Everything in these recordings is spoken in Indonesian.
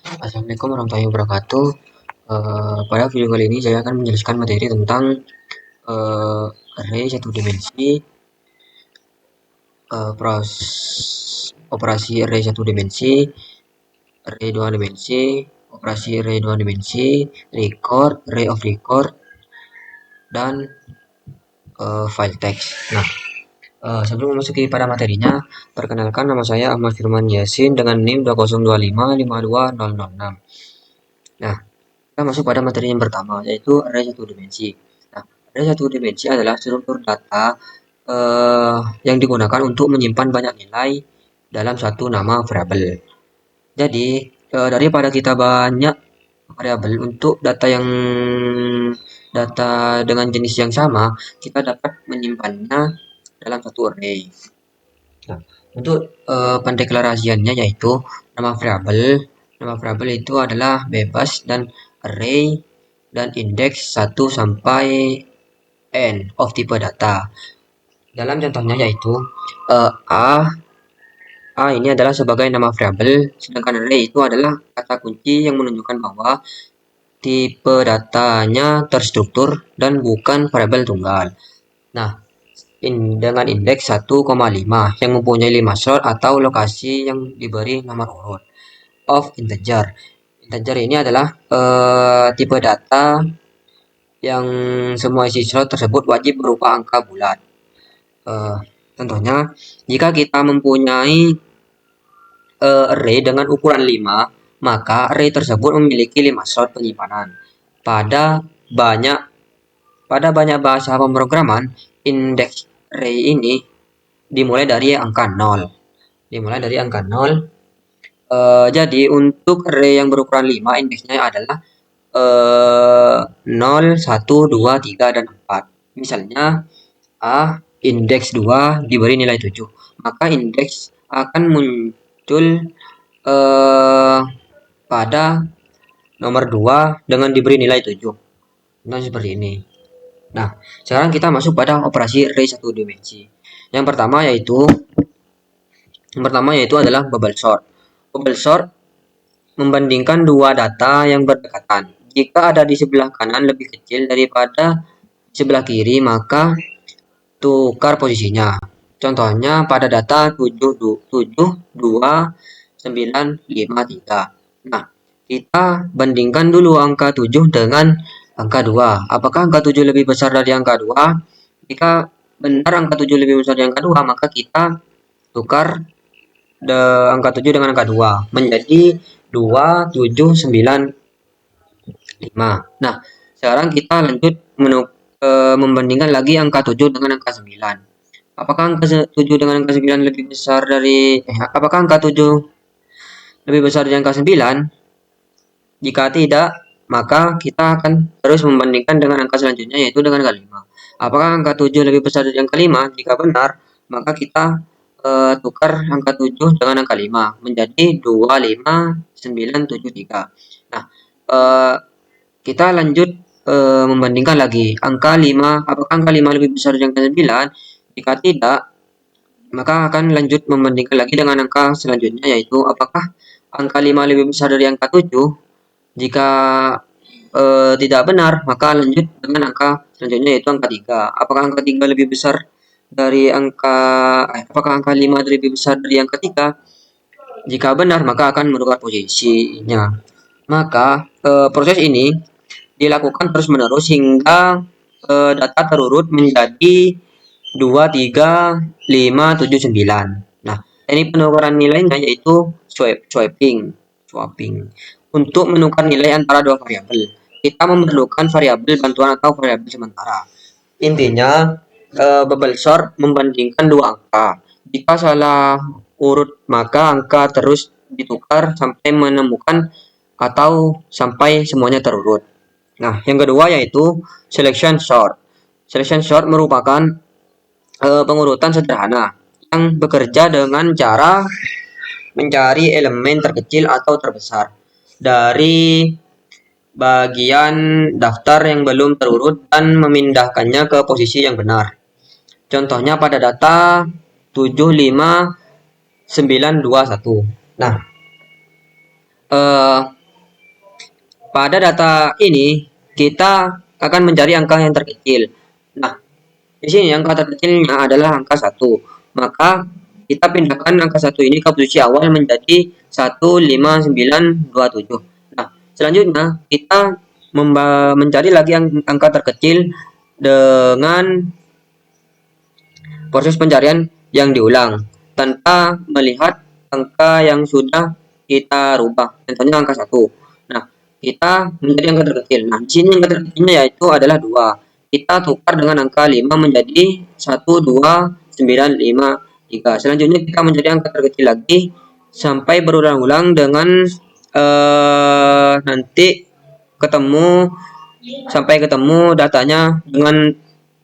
Assalamualaikum warahmatullahi wabarakatuh. Pada video kali ini saya akan menjelaskan materi tentang array satu dimensi, operasi array satu dimensi, array dua dimensi, operasi array dua dimensi, record, array of record, dan file text. Nah, sebelum memasuki pada materinya, perkenalkan nama saya Ahmad Firman Yasin dengan NIM 202552006. Nah, kita masuk pada materi yang pertama, yaitu array satu dimensi. Nah, array satu dimensi adalah struktur data yang digunakan untuk menyimpan banyak nilai dalam satu nama variabel. Jadi, daripada kita banyak variabel untuk data dengan jenis yang sama, kita dapat menyimpannya dalam satu array. Nah, untuk pendeklarasiannya yaitu nama variabel. Nama variabel itu adalah bebas dan array dan indeks 1 sampai n of tipe data. Dalam contohnya yaitu A ini adalah sebagai nama variabel, sedangkan array itu adalah kata kunci yang menunjukkan bahwa tipe datanya terstruktur dan bukan variabel tunggal. Nah, dengan indeks 1,5 yang mempunyai 5 slot atau lokasi yang diberi nomor urut of integer. Integer ini adalah tipe data yang semua isi slot tersebut wajib berupa angka bulat. Contohnya, jika kita mempunyai array dengan ukuran 5, maka array tersebut memiliki 5 slot penyimpanan. Pada banyak bahasa pemrograman, indeks array ini dimulai dari angka 0. Jadi untuk array yang berukuran 5, indeksnya adalah 0, 1, 2, 3, dan 4. Misalnya A indeks 2 diberi nilai 7, maka indeks akan muncul pada nomor 2 dengan diberi nilai 7. Nah, seperti ini. Nah, sekarang kita masuk pada operasi array satu dimensi. Yang pertama yaitu adalah bubble sort. Bubble sort membandingkan dua data yang berdekatan. Jika ada di sebelah kanan lebih kecil daripada sebelah kiri, maka tukar posisinya. Contohnya pada data 72953. Nah, kita bandingkan dulu angka 7 dengan angka 2. Apakah angka 7 lebih besar dari angka 2? Jika benar angka 7 lebih besar dari angka 2, maka kita tukar angka 7 dengan angka 2 menjadi 2795. Nah, sekarang kita lanjut membandingkan lagi angka 7 dengan angka 9. Apakah angka 7 dengan angka 9 lebih besar dari apakah angka 7 lebih besar dari angka 9? Jika tidak, maka kita akan terus membandingkan dengan angka selanjutnya, yaitu dengan angka 5. Apakah angka 7 lebih besar dari angka 5? Jika benar, maka kita tukar angka 7 dengan angka 5 menjadi 25973. Nah, kita lanjut membandingkan lagi angka 5. Apakah angka 5 lebih besar dari angka 9? Jika tidak, maka akan lanjut membandingkan lagi dengan angka selanjutnya, yaitu apakah angka 5 lebih besar dari angka 7? Jika tidak benar, maka lanjut dengan angka selanjutnya, yaitu angka 3. Apakah angka 3 lebih besar dari apakah angka 5 lebih besar dari angka 3? Jika benar, maka akan menukar posisinya. Maka proses ini dilakukan terus-menerus hingga data terurut menjadi 2, 3, 5, 7, 9. Nah, ini penukaran nilainya yaitu swapping. Untuk menukar nilai antara dua variabel, kita memerlukan variabel bantuan atau variabel sementara. Intinya, bubble sort membandingkan dua angka. Jika salah urut, maka angka terus ditukar sampai menemukan atau sampai semuanya terurut. Nah, yang kedua yaitu selection sort. Selection sort merupakan pengurutan sederhana yang bekerja dengan cara mencari elemen terkecil atau terbesar dari bagian daftar yang belum terurut dan memindahkannya ke posisi yang benar. Contohnya pada data 75921. Nah, pada data ini kita akan mencari angka yang terkecil. Nah, di sini angka terkecilnya adalah angka 1. Maka kita pindahkan angka 1 ini ke posisi awal menjadi 15927. Nah, selanjutnya kita mencari lagi angka terkecil dengan proses pencarian yang diulang tanpa melihat angka yang sudah kita rubah. Contohnya angka 1. Nah, kita mencari angka terkecil. Nah, di sini angka terkecilnya yaitu adalah 2. Kita tukar dengan angka 5 menjadi 12953. Selanjutnya kita mencari angka terkecil lagi sampai berulang-ulang dengan nanti sampai ketemu datanya dengan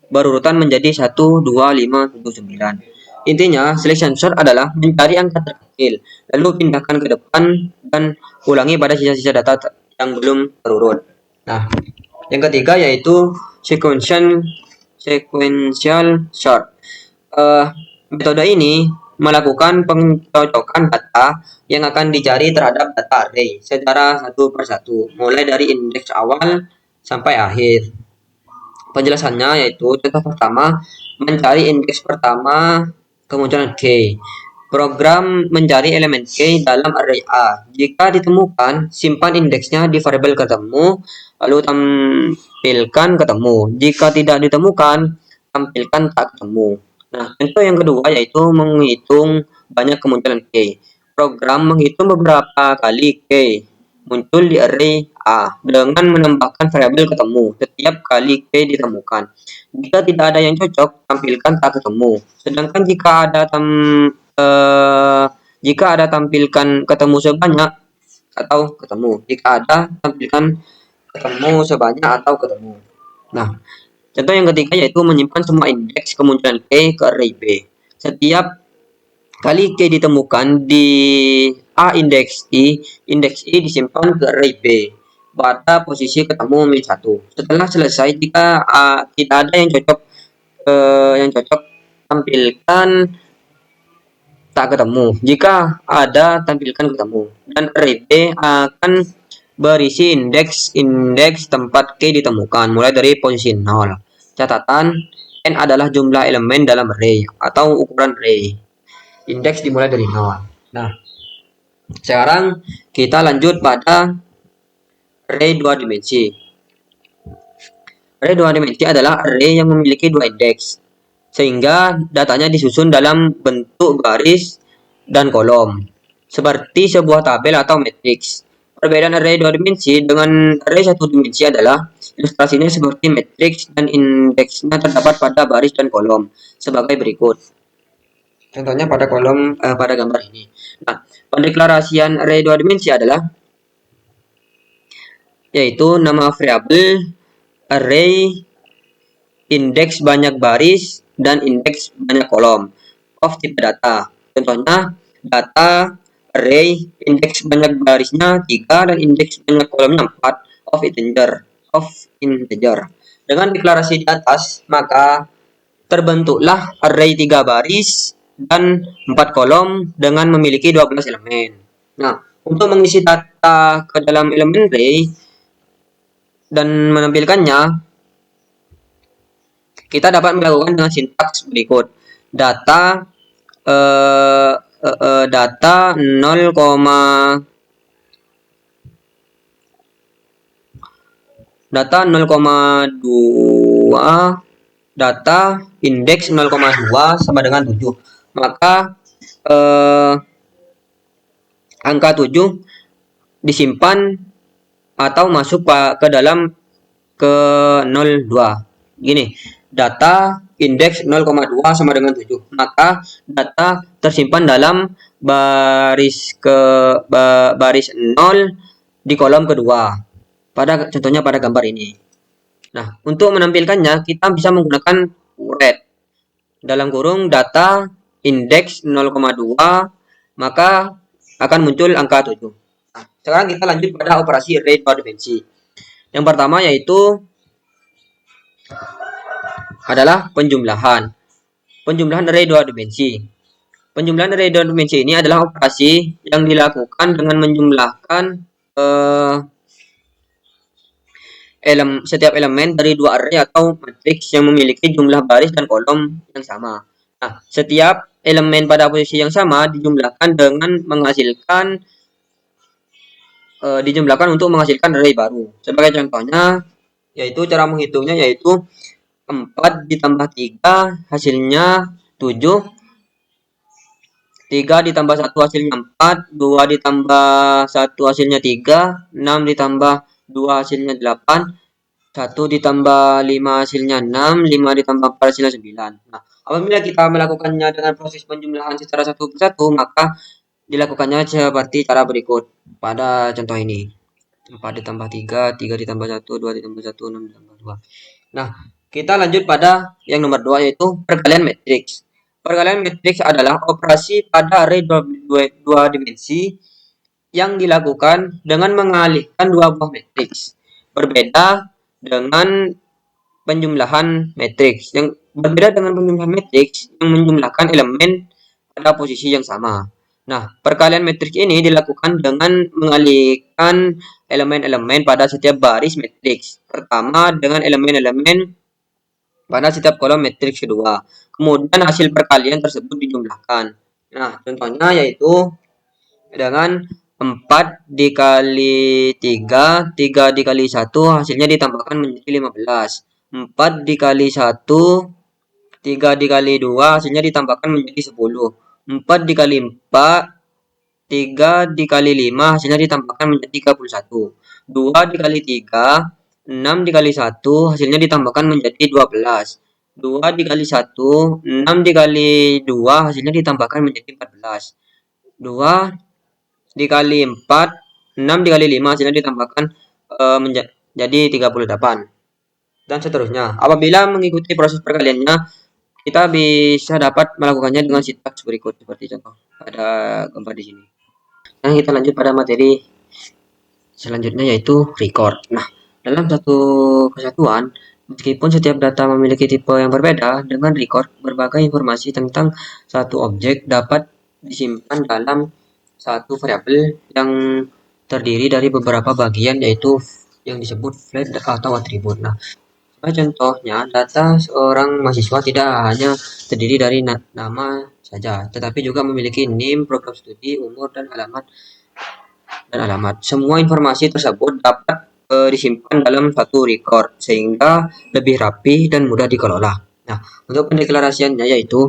berurutan menjadi 1, 2, 5, 7, 9. Intinya, selection sort adalah mencari angka terkecil, lalu pindahkan ke depan dan ulangi pada sisa-sisa data yang belum terurut. Nah, yang ketiga yaitu sequential sort. Metode ini melakukan pencocokan data yang akan dicari terhadap data array secara satu persatu, mulai dari indeks awal sampai akhir. Penjelasannya yaitu contoh pertama, mencari indeks pertama kemunculan K. Program mencari elemen K dalam array A. Jika ditemukan, simpan indeksnya di variabel ketemu, lalu tampilkan ketemu. Jika tidak ditemukan, tampilkan tak ketemu. Nah, contoh yang kedua yaitu menghitung banyak kemunculan K. Program menghitung beberapa kali K muncul di array A dengan menambahkan variabel ketemu setiap kali K ditemukan. Jika tidak ada yang cocok, tampilkan tak ketemu. Sedangkan jika ada tampilkan ketemu sebanyak atau ketemu. Jika ada tampilkan ketemu sebanyak atau ketemu. Nah, contoh yang ketiga yaitu menyimpan semua indeks kemunculan K ke array B. Setiap kali K ditemukan di A indeks I disimpan ke array B pada posisi ketemu min 1. Setelah selesai, jika tidak ada yang cocok, tampilkan tak ketemu. Jika ada, tampilkan ketemu. Dan array B akan berisi indeks tempat K ditemukan mulai dari posisi 0. Catatan, N adalah jumlah elemen dalam array atau ukuran array. Indeks dimulai dari 0. Nah, sekarang kita lanjut pada array 2 dimensi. Array 2 dimensi adalah array yang memiliki 2 indeks, sehingga datanya disusun dalam bentuk baris dan kolom, seperti sebuah tabel atau matriks. Perbedaan array 2 dimensi dengan array 1 dimensi adalah ilustrasinya seperti matriks dan indeksnya terdapat pada baris dan kolom sebagai berikut. Contohnya pada pada gambar ini. Nah, pendeklarasian array 2 dimensi adalah yaitu nama variabel, array, indeks banyak baris, dan indeks banyak kolom of tipe data. Contohnya data, array, indeks banyak barisnya 3 dan indeks banyak kolomnya 4 of integer. Dengan deklarasi di atas, maka terbentuklah array 3 baris dan 4 kolom dengan memiliki 12 elemen. Nah, untuk mengisi data ke dalam elemen array dan menampilkannya, kita dapat melakukan dengan sintaks berikut. Data 0, data 0,2 data indeks 0,2 sama dengan 7. Maka angka 7 disimpan atau masuk ke dalam ke 02. Gini, data indeks 0,2 sama dengan 7. Maka data tersimpan dalam baris 0 di kolom kedua. Contohnya pada gambar ini. Nah, untuk menampilkannya kita bisa menggunakan red. Dalam kurung data indeks 0,2 maka akan muncul angka 7. Nah, sekarang kita lanjut pada operasi array 2 dimensi. Yang pertama yaitu adalah penjumlahan. Penjumlahan array 2 dimensi. Penjumlahan array 2 dimensi ini adalah operasi yang dilakukan dengan menjumlahkan setiap elemen dari dua array atau matriks yang memiliki jumlah baris dan kolom yang sama. Nah, setiap elemen pada posisi yang sama dijumlahkan dengan menghasilkan dijumlahkan untuk menghasilkan array baru. Sebagai contohnya, yaitu cara menghitungnya yaitu 4 ditambah 3 hasilnya 7, 3 ditambah 1 hasilnya 4, 2 ditambah 1 hasilnya 3, 6 ditambah 2 hasilnya 8, 1 ditambah 5 hasilnya 6, 5 ditambah 4 hasilnya 9. Nah, apabila kita melakukannya dengan proses penjumlahan secara satu persatu, maka dilakukannya seperti cara berikut pada contoh ini. 4 ditambah 3, 3 ditambah 1, 2 ditambah 1, 6 ditambah 2. Nah, kita lanjut pada yang nomor 2 yaitu perkalian matriks. Perkalian matriks adalah operasi pada array dua dimensi yang dilakukan dengan mengalihkan dua buah matriks. Berbeda dengan penjumlahan matriks. Yang berbeda dengan penjumlahan matriks yang menjumlahkan elemen pada posisi yang sama. Nah, perkalian matriks ini dilakukan dengan mengalihkan elemen-elemen pada setiap baris matriks. Pertama dengan elemen-elemen pada setiap kolom matriks kedua. Kemudian hasil perkalian tersebut dijumlahkan. Nah, contohnya yaitu dengan 4 dikali 3, 3 dikali 1 hasilnya ditambahkan menjadi 15. 4 dikali 1, 3 dikali 2 hasilnya ditambahkan menjadi 10. 4 dikali 4, 3 dikali 5 hasilnya ditambahkan menjadi 31. 2 dikali 3, 6 dikali 1 hasilnya ditambahkan menjadi 12. 2 dikali 1, 6 dikali 2 hasilnya ditambahkan menjadi 14. 2 dikali 4, 6 dikali 5 hasilnya ditambahkan menjadi 38. Dan seterusnya. Apabila mengikuti proses perkaliannya, kita bisa dapat melakukannya dengan sintaks berikut seperti contoh pada gambar di sini. Nah, kita lanjut pada materi selanjutnya yaitu record. Nah, dalam satu kesatuan, meskipun setiap data memiliki tipe yang berbeda, dengan record berbagai informasi tentang satu objek dapat disimpan dalam satu variabel yang terdiri dari beberapa bagian yaitu yang disebut flag atau atribut. Nah, contohnya, data seorang mahasiswa tidak hanya terdiri dari nama saja, tetapi juga memiliki NIM, program studi, umur, dan alamat. Semua informasi tersebut dapat disimpan dalam satu record, sehingga lebih rapi dan mudah dikelola. Nah, untuk pendeklarasiannya yaitu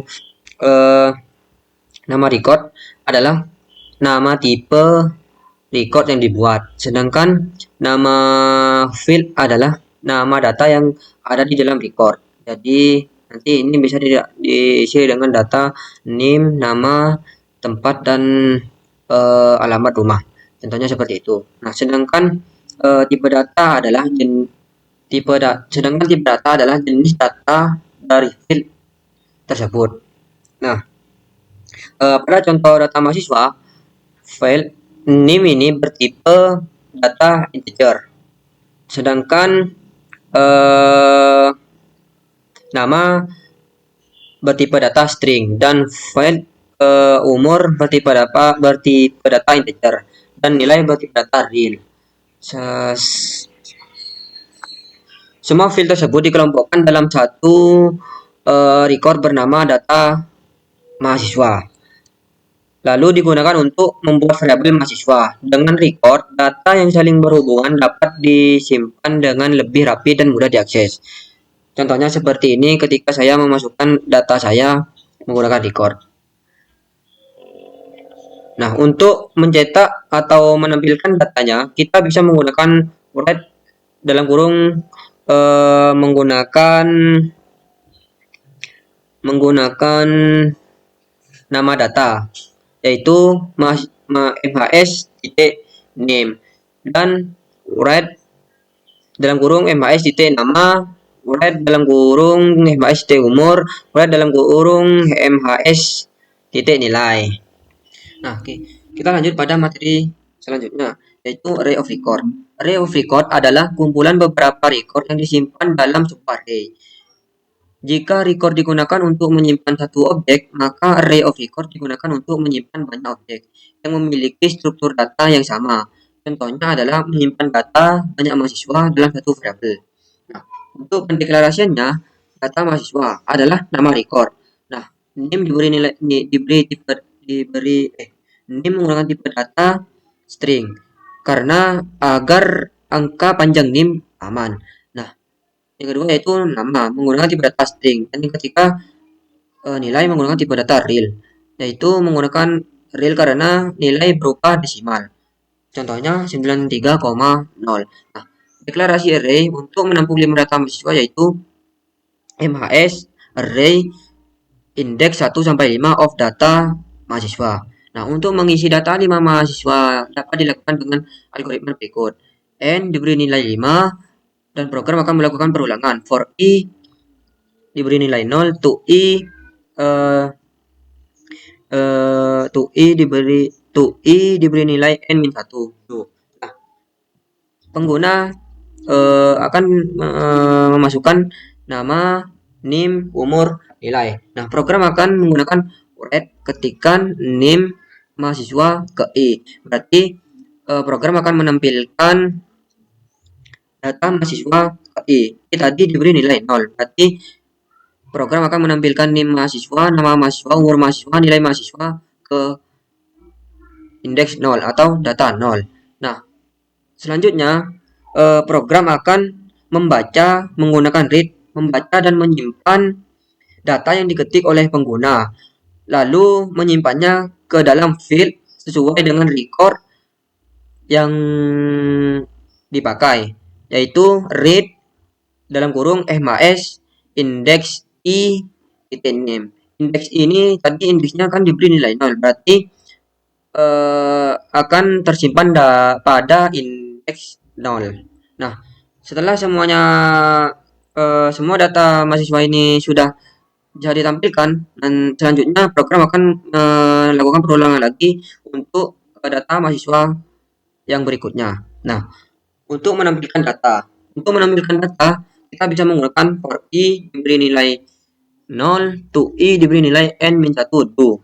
nama record adalah nama tipe record yang dibuat, sedangkan nama field adalah nama data yang ada di dalam record. Jadi nanti ini bisa diisi dengan data name, nama, tempat, dan alamat rumah. Contohnya seperti itu. Nah, sedangkan tipe data adalah jenis data dari field tersebut. Nah, pada contoh data mahasiswa, file name ini bertipe data integer, sedangkan nama bertipe data string, dan file umur bertipe data integer, dan nilai bertipe data real. Semua file tersebut dikelompokkan dalam satu record bernama data mahasiswa, lalu digunakan untuk membuat variabel mahasiswa. Dengan record, data yang saling berhubungan dapat disimpan dengan lebih rapi dan mudah diakses. Contohnya seperti ini ketika saya memasukkan data saya menggunakan record. Nah, untuk mencetak atau menampilkan datanya, kita bisa menggunakan write dalam kurung menggunakan nama data, yaitu mhs.name, dan write dalam kurung mhs.nama, write dalam kurung mhs.umur, write dalam kurung mhs.nilai. Nah, kita lanjut pada materi selanjutnya, yaitu array of record. Array of record adalah kumpulan beberapa record yang disimpan dalam sebuah array. Jika record digunakan untuk menyimpan satu objek, maka array of record digunakan untuk menyimpan banyak objek yang memiliki struktur data yang sama. Contohnya adalah menyimpan data banyak mahasiswa dalam satu variabel. Nah, untuk pendeklarasiannya, data mahasiswa adalah nama record. Nah, NIM diberi nilai NIM menggunakan tipe data string karena agar angka panjang NIM aman. Nah, yang kedua yaitu nama menggunakan tipe data string, dan yang ketiga nilai menggunakan tipe data real, yaitu menggunakan real karena nilai berupa desimal. Contohnya 93,0. Nah, deklarasi array untuk menampung 5 data mahasiswa yaitu MHS array index 1 sampai 5 of data mahasiswa. Nah, untuk mengisi data 5 mahasiswa dapat dilakukan dengan algoritma berikut. N diberi nilai 5 dan program akan melakukan perulangan. For I diberi nilai 0, to I diberi nilai n-1. Nah, pengguna akan memasukkan nama, NIM, umur, nilai. Nah, program akan menggunakan write ketikkan NIM mahasiswa ke I. Berarti program akan menampilkan data mahasiswa ke I. I tadi diberi nilai 0. Berarti program akan menampilkan NIM mahasiswa, nama mahasiswa, umur mahasiswa, nilai mahasiswa ke indeks 0 atau data 0. Nah, selanjutnya program akan membaca menggunakan read, membaca dan menyimpan data yang diketik oleh pengguna, lalu menyimpannya ke dalam field sesuai dengan record yang dipakai, yaitu read dalam kurung MHS index I name. Indeks ini tadi indeksnya kan diberi nilai 0, berarti akan tersimpan pada indeks 0. Nah, setelah semuanya semua data mahasiswa ini sudah bisa ditampilkan, dan selanjutnya program akan melakukan perulangan lagi untuk data mahasiswa yang berikutnya. Nah, untuk menampilkan data kita bisa menggunakan for I diberi nilai 0, to I diberi nilai n-1 do.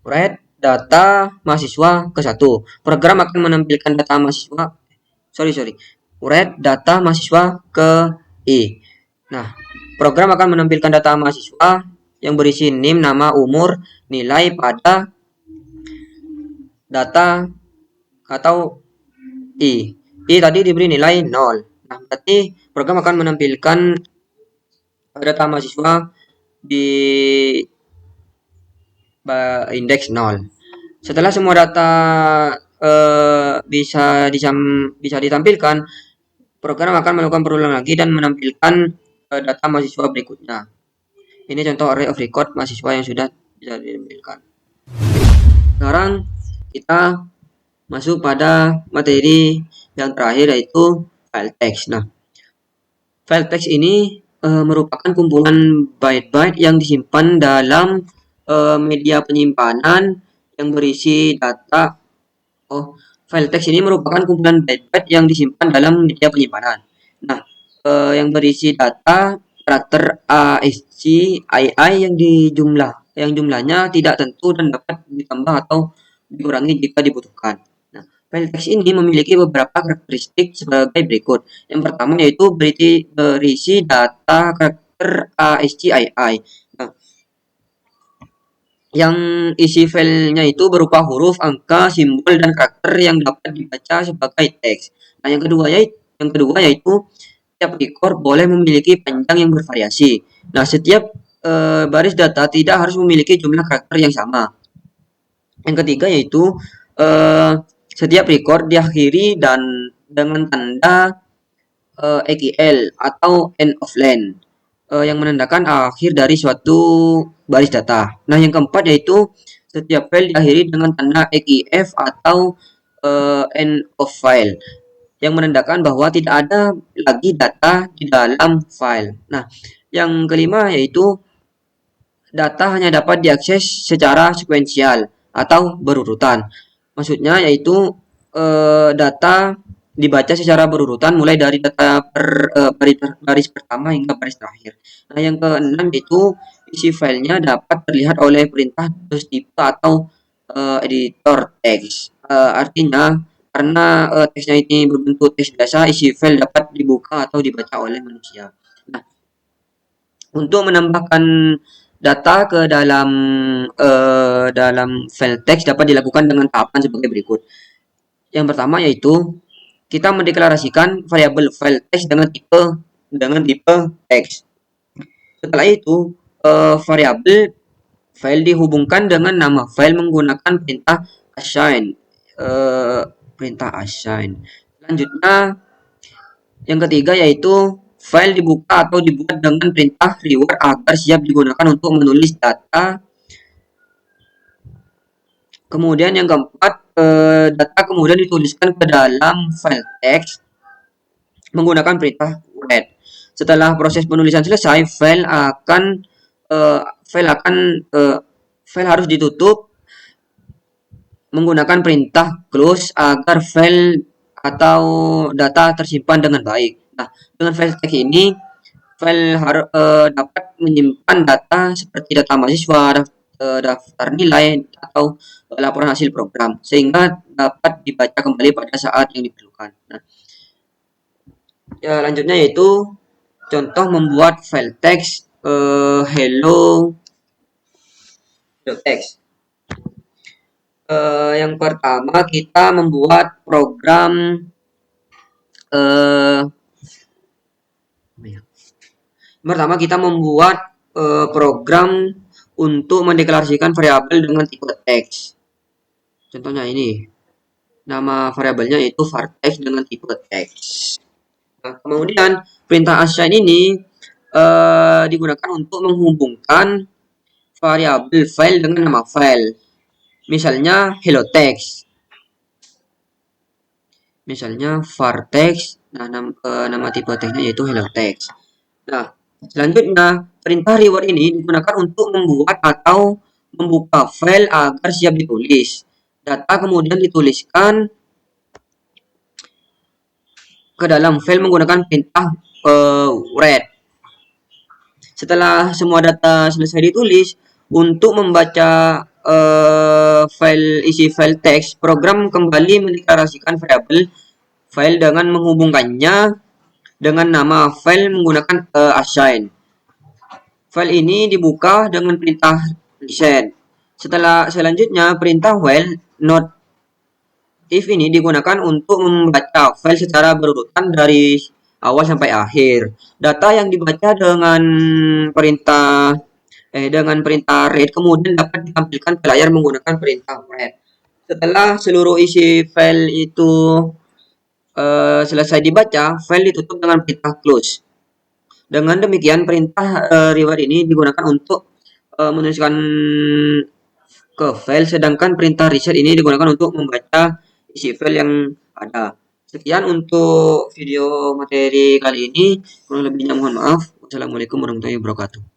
Write data mahasiswa ke 1. Program akan menampilkan data mahasiswa. Write data mahasiswa ke I. Nah, program akan menampilkan data mahasiswa yang berisi NIM, nama, umur, nilai pada data atau I. I tadi diberi nilai 0. Nah, berarti program akan menampilkan data mahasiswa di indeks 0. Setelah semua data bisa ditampilkan, program akan melakukan perulangan lagi dan menampilkan data mahasiswa berikutnya. Ini contoh array of record mahasiswa yang sudah bisa ditampilkan. Sekarang kita masuk pada materi yang terakhir, yaitu file text. Nah, file text ini merupakan kumpulan byte-byte yang disimpan dalam media penyimpanan yang berisi data. File text ini merupakan kumpulan byte-byte yang disimpan dalam media penyimpanan. Nah, yang berisi data karakter ASCII yang jumlahnya tidak tentu dan dapat ditambah atau dikurangi jika dibutuhkan. Nah, file text ini memiliki beberapa karakteristik sebagai berikut. Yang pertama yaitu berisi data karakter ASCII. Nah, yang isi filenya itu berupa huruf, angka, simbol, dan karakter yang dapat dibaca sebagai teks. Nah, yang kedua yaitu setiap record boleh memiliki panjang yang bervariasi. Nah, setiap baris data tidak harus memiliki jumlah karakter yang sama. Yang ketiga yaitu setiap record diakhiri dengan tanda EQL atau end of line yang menandakan akhir dari suatu baris data. Nah, yang keempat yaitu setiap file diakhiri dengan tanda EQF atau end of file yang menandakan bahwa tidak ada lagi data di dalam file. Nah, yang kelima yaitu data hanya dapat diakses secara sekuensial atau berurutan. Maksudnya yaitu data dibaca secara berurutan mulai dari data baris pertama hingga baris terakhir. Nah, yang keenam yaitu isi filenya dapat terlihat oleh perintah terus tipe atau editor text Artinya karena teksnya ini berbentuk teks biasa, isi file dapat dibuka atau dibaca oleh manusia. Nah, untuk menambahkan data ke dalam file teks dapat dilakukan dengan tahapan sebagai berikut. Yang pertama yaitu kita mendeklarasikan variabel file teks dengan tipe teks. Setelah itu, variabel file dihubungkan dengan nama file menggunakan eh, perintah assign. Selanjutnya, yang ketiga yaitu file dibuka atau dibuat dengan perintah reward agar siap digunakan untuk menulis data. Kemudian yang keempat, data kemudian dituliskan ke dalam file teks menggunakan perintah read. Setelah proses penulisan selesai, file harus ditutup menggunakan perintah close agar file atau data tersimpan dengan baik. Nah, dengan file teks ini, file harus dapat menyimpan data seperti data mahasiswa, daftar nilai, atau laporan hasil program, sehingga dapat dibaca kembali pada saat yang diperlukan. Nah, ya, lanjutnya yaitu contoh membuat file teks hello text. Yang pertama kita membuat program program untuk mendeklarasikan variabel dengan tipe teks. Contohnya ini, nama variabelnya itu vartex dengan tipe teks. Nah, kemudian perintah assign ini digunakan untuk menghubungkan variabel file dengan nama file. Misalnya hello text. Misalnya vartex, nama tipe teksnya yaitu hello text. Nah, selanjutnya perintah reward ini digunakan untuk membuat atau membuka file agar siap ditulis. Data kemudian dituliskan ke dalam file menggunakan perintah read. Setelah semua data selesai ditulis, untuk membaca isi file teks, program kembali mendeklarasikan variabel file dengan menghubungkannya dengan nama file menggunakan assign. File ini dibuka dengan perintah reset. Selanjutnya perintah while not if ini digunakan untuk membaca file secara berurutan dari awal sampai akhir. Data yang dibaca dengan perintah read kemudian dapat ditampilkan ke layar menggunakan perintah read. Setelah seluruh isi file itu selesai dibaca, file ditutup dengan perintah close. Dengan demikian, perintah reward ini digunakan untuk menuliskan ke file, sedangkan perintah reset ini digunakan untuk membaca isi file yang ada. Sekian untuk video materi kali ini. Kurang lebihnya mohon maaf. Wassalamualaikum warahmatullahi wabarakatuh.